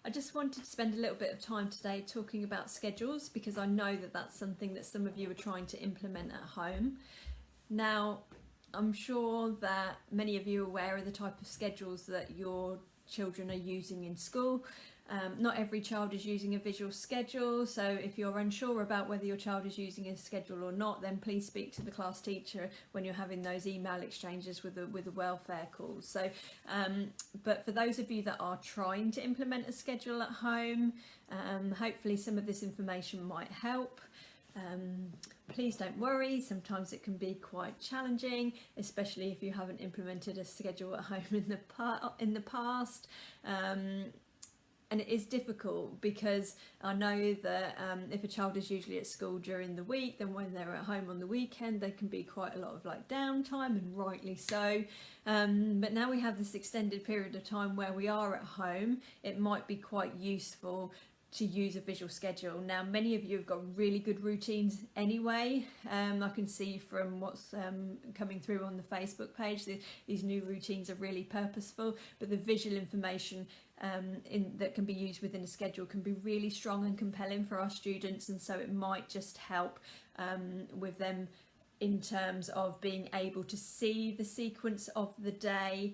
I just wanted to spend a little bit of time today talking about schedules, because I know that that's something that some of you are trying to implement at home. Now, I'm sure that many of you are aware of the type of schedules that your children are using in school. Not every child is using a visual schedule, so if you're unsure about whether your child is using a schedule or not, then please speak to the class teacher when you're having those email exchanges with the welfare calls. So, but for those of you that are trying to implement a schedule at home, hopefully some of this information might help. Please don't worry, sometimes it can be quite challenging, especially if you haven't implemented a schedule at home in the past. And it is difficult because I know that if a child is usually at school during the week, then when they're at home on the weekend, there can be quite a lot of downtime, and rightly so. But now we have this extended period of time where we are at home, it might be quite useful to use a visual schedule. Now, many of you have got really good routines anyway. I can see from what's coming through on the Facebook page that these new routines are really purposeful, but the visual information that can be used within a schedule can be really strong and compelling for our students, and so it might just help with them in terms of being able to see the sequence of the day.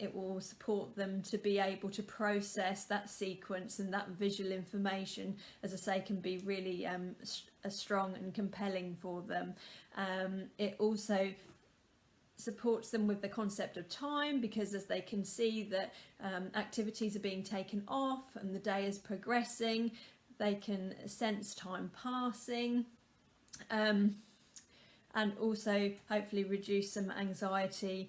It will support them to be able to process that sequence, and that visual information, as I say, can be really strong and compelling for them. It also supports them with the concept of time, because as they can see that activities are being taken off and the day is progressing, they can sense time passing, and also hopefully reduce some anxiety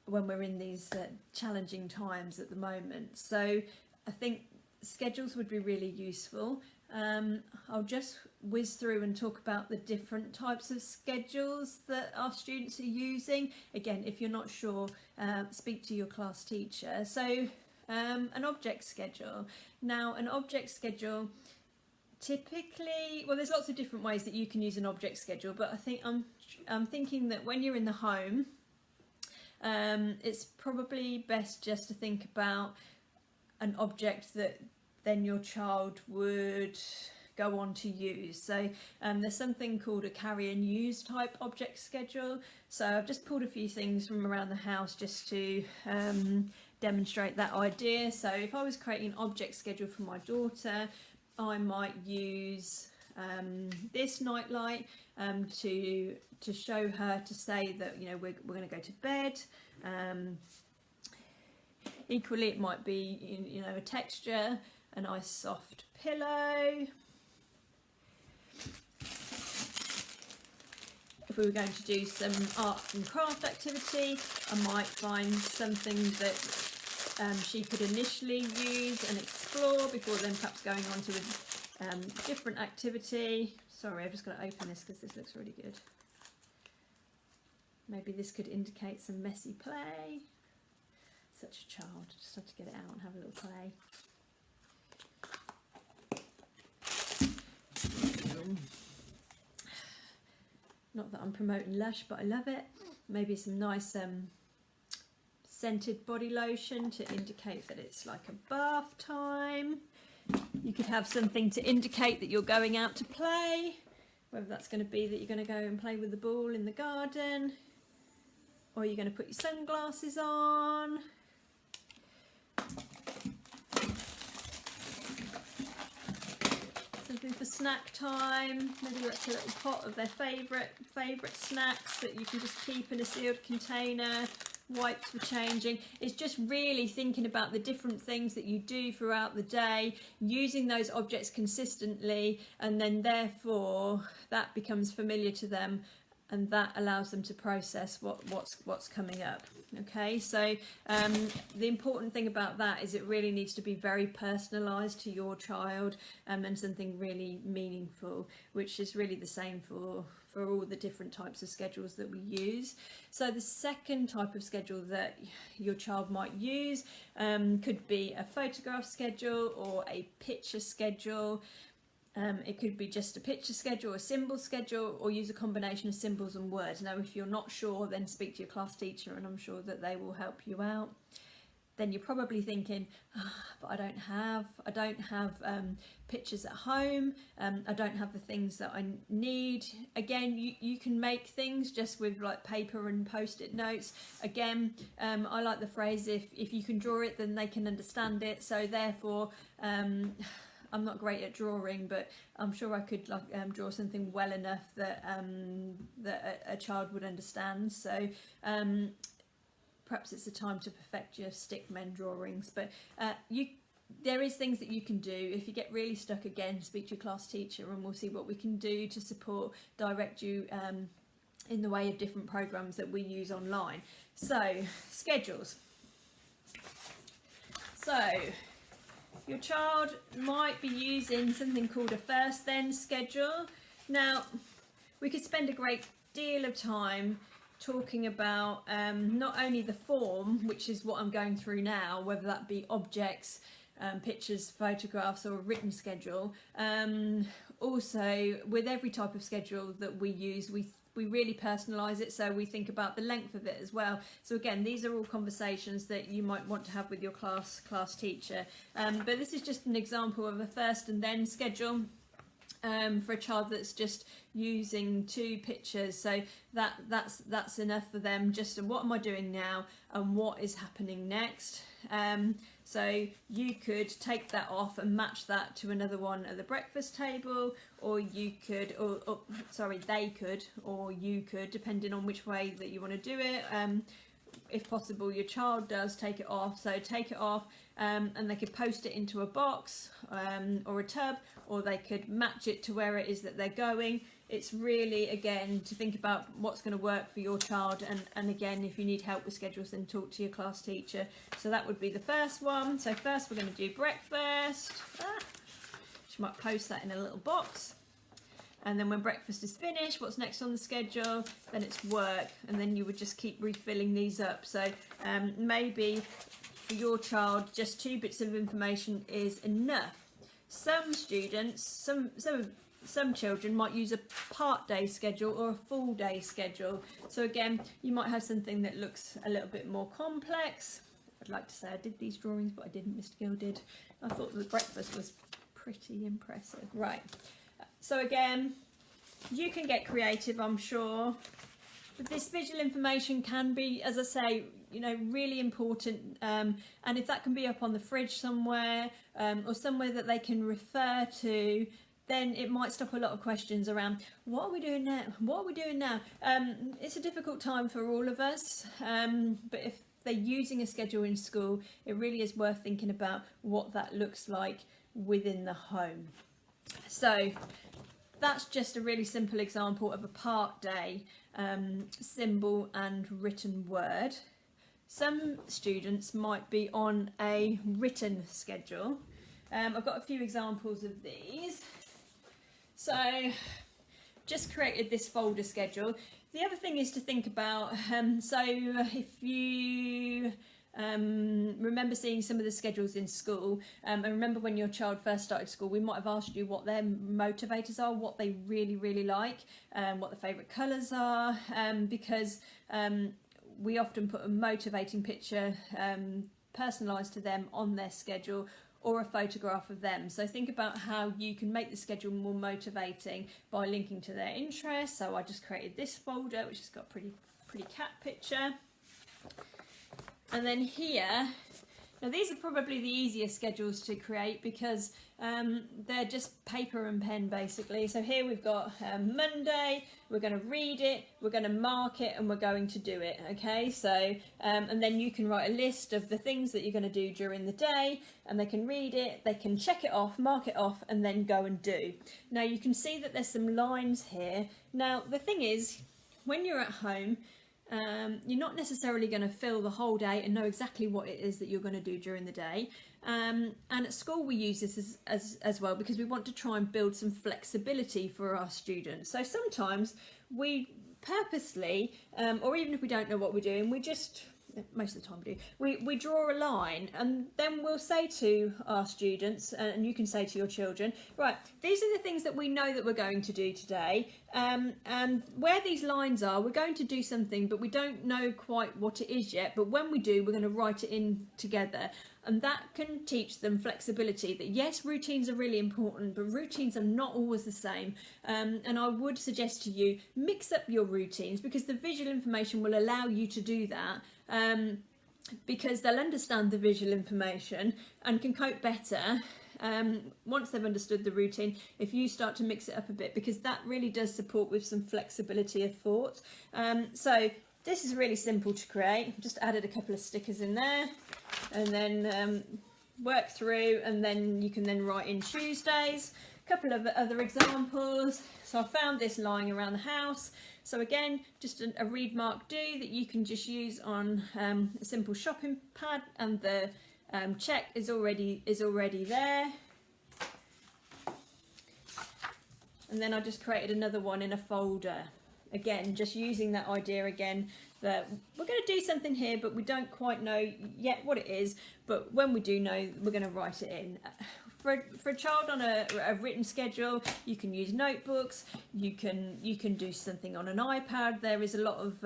when we're in these challenging times at the moment. So I think schedules would be really useful. I'll just whiz through and talk about the different types of schedules that our students are using. Again, if you're not sure, speak to your class teacher. So an object schedule. Now, an object schedule typically, well, there's lots of different ways that you can use an object schedule, but I think I'm thinking that when you're in the home, it's probably best just to think about an object that then your child would go on to use. So there's something called a carry and use type object schedule. So I've just pulled a few things from around the house just to demonstrate that idea. So if I was creating an object schedule for my daughter, I might use this nightlight to show her, to say that we're going to go to bed. Equally, it might be a texture, a nice soft pillow. If we were going to do some art and craft activity, I might find something that she could initially use and explore before then perhaps going on to a different activity. Sorry, I've just got to open this because this looks really good. Maybe this could indicate some messy play. Such a child, just have to get it out and have a little play. Not that I'm promoting Lush, but I love it. Maybe some nice scented body lotion to indicate that it's like a bath time. You could have something to indicate that you're going out to play, whether that's going to be that you're going to go and play with the ball in the garden, or you're going to put your sunglasses on. Something for snack time, maybe like a little pot of their favourite snacks that you can just keep in a sealed container. Wipes for changing. It's just really thinking about the different things that you do throughout the day, using those objects consistently, and then therefore that becomes familiar to them, and that allows them to process what's coming up. Okay, so the important thing about that is it really needs to be very personalised to your child, and something really meaningful, which is really the same for all the different types of schedules that we use. So the second type of schedule that your child might use could be a photograph schedule or a picture schedule. It could be just a picture schedule, a symbol schedule, or use a combination of symbols and words. Now, if you're not sure, then speak to your class teacher, and I'm sure that they will help you out. then you're probably thinking, but I don't have pictures at home. I don't have the things that I need. Again, you can make things just with like paper and post-it notes. Again, I like the phrase, if you can draw it, then they can understand it. So therefore, I'm not great at drawing, but I'm sure I could draw something well enough that that a child would understand. So perhaps it's the time to perfect your stickmen drawings, but there is things that you can do. If you get really stuck, again, speak to your class teacher and we'll see what we can do to support, direct you in the way of different programs that we use online. So, schedules. So, your child might be using something called a first then schedule. Now, we could spend a great deal of time talking about not only the form, which is what I'm going through now, whether that be objects, pictures, photographs, or a written schedule. Also, with every type of schedule that we use, we really personalise it, so we think about the length of it as well. So again, these are all conversations that you might want to have with your class teacher. But this is just an example of a first and then schedule. For a child that's just using 2 pictures, so that's enough for them. Just what am I doing now and what is happening next. So you could take that off and match that to another one at the breakfast table, or you could, they could, or you could, depending on which way that you want to do it. If possible, your child does take it off, so take it off, and they could post it into a box or a tub, or they could match it to where it is that they're going. It's really, again, to think about what's going to work for your child, and again, if you need help with schedules, then talk to your class teacher. So that would be the first one. So first we're going to do breakfast. She might post that in a little box. And then when breakfast is finished, what's next on the schedule? Then it's work, and then you would just keep refilling these up. So maybe for your child, just 2 bits of information is enough. Some students, some children might use a part day schedule or a full day schedule. So again, you might have something that looks a little bit more complex. I'd like to say I did these drawings, but I didn't. Mr. Gill did. I thought the breakfast was pretty impressive. Right. So again, you can get creative, I'm sure. But this visual information can be, as I say, really important. And if that can be up on the fridge somewhere, or somewhere that they can refer to, then it might stop a lot of questions around, what are we doing now? What are we doing now? It's a difficult time for all of us. But if they're using a schedule in school, it really is worth thinking about what that looks like within the home. So that's just a really simple example of a part day symbol and written word. Some students might be on a written schedule. I've got a few examples of these. So just created this folder schedule. The other thing is to think about, so if you remember seeing some of the schedules in school, and remember when your child first started school, we might have asked you what their motivators are, what they really like, what the favourite colours are, because we often put a motivating picture personalised to them on their schedule, or a photograph of them. So think about how you can make the schedule more motivating by linking to their interests. So I just created this folder, which has got a pretty cat picture. And then here, now these are probably the easiest schedules to create because they're just paper and pen basically. So here we've got Monday, we're going to read it, we're going to mark it, and we're going to do it, okay? So, and then you can write a list of the things that you're going to do during the day, and they can read it, they can check it off, mark it off, and then go and do. Now you can see that there's some lines here. Now the thing is, when you're at home, you're not necessarily going to fill the whole day and know exactly what it is that you're going to do during the day. And at school we use this as well because we want to try and build some flexibility for our students. So sometimes we purposely, or even if we don't know what we're doing, we just most of the time we draw a line, and then we'll say to our students, and you can say to your children, right, these are the things that we know that we're going to do today, and where these lines are, we're going to do something, but we don't know quite what it is yet, but when we do, we're going to write it in together. And that can teach them flexibility, that yes, routines are really important, but routines are not always the same. And I would suggest to you, mix up your routines, because the visual information will allow you to do that. Because they'll understand the visual information and can cope better once they've understood the routine, if you start to mix it up a bit, because that really does support with some flexibility of thought. So this is really simple to create. Just added a couple of stickers in there, and then work through, and then you can then write in Tuesdays. A couple of other examples. So I found this lying around the house. So again, just a read mark do that you can just use on a simple shopping pad, and the check is already there. And then I just created another one in a folder. Again, just using that idea again, that we're going to do something here, but we don't quite know yet what it is, but when we do know, we're going to write it in. For a child on a written schedule, you can use notebooks, you can do something on an iPad. There is a lot of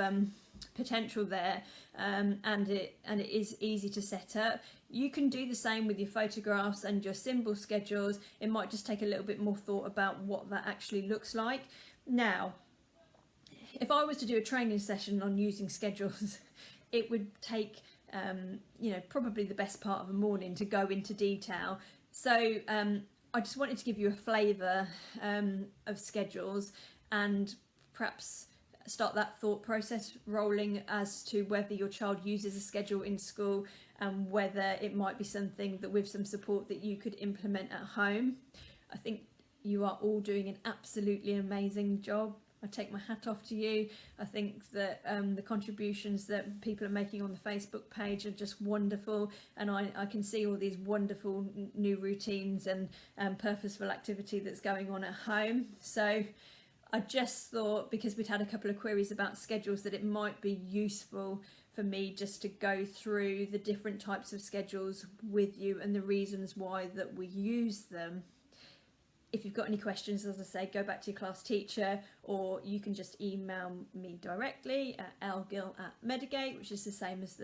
potential there, and it is easy to set up. You can do the same with your photographs and your symbol schedules. It might just take a little bit more thought about what that actually looks like. Now, if I was to do a training session on using schedules, it would take probably the best part of a morning to go into detail. So I just wanted to give you a flavour of schedules, and perhaps start that thought process rolling as to whether your child uses a schedule in school, and whether it might be something that, with some support, that you could implement at home. I think you are all doing an absolutely amazing job. I take my hat off to you. I think that the contributions that people are making on the Facebook page are just wonderful, and I can see all these wonderful new routines and purposeful activity that's going on at home. So I just thought, because we'd had a couple of queries about schedules, that it might be useful for me just to go through the different types of schedules with you and the reasons why that we use them. If you've got any questions, as I say, go back to your class teacher, or you can just email me directly at lgill@medigate, which is the same as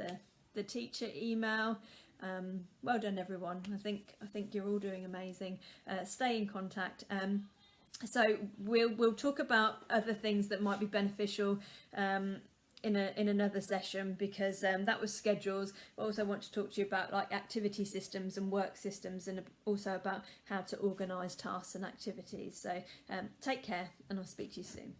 the teacher email. Well done, everyone. I think you're all doing amazing. Stay in contact. So we'll talk about other things that might be beneficial in another session, because that was schedules. I also want to talk to you about like activity systems and work systems, and also about how to organise tasks and activities. So take care, and I'll speak to you soon.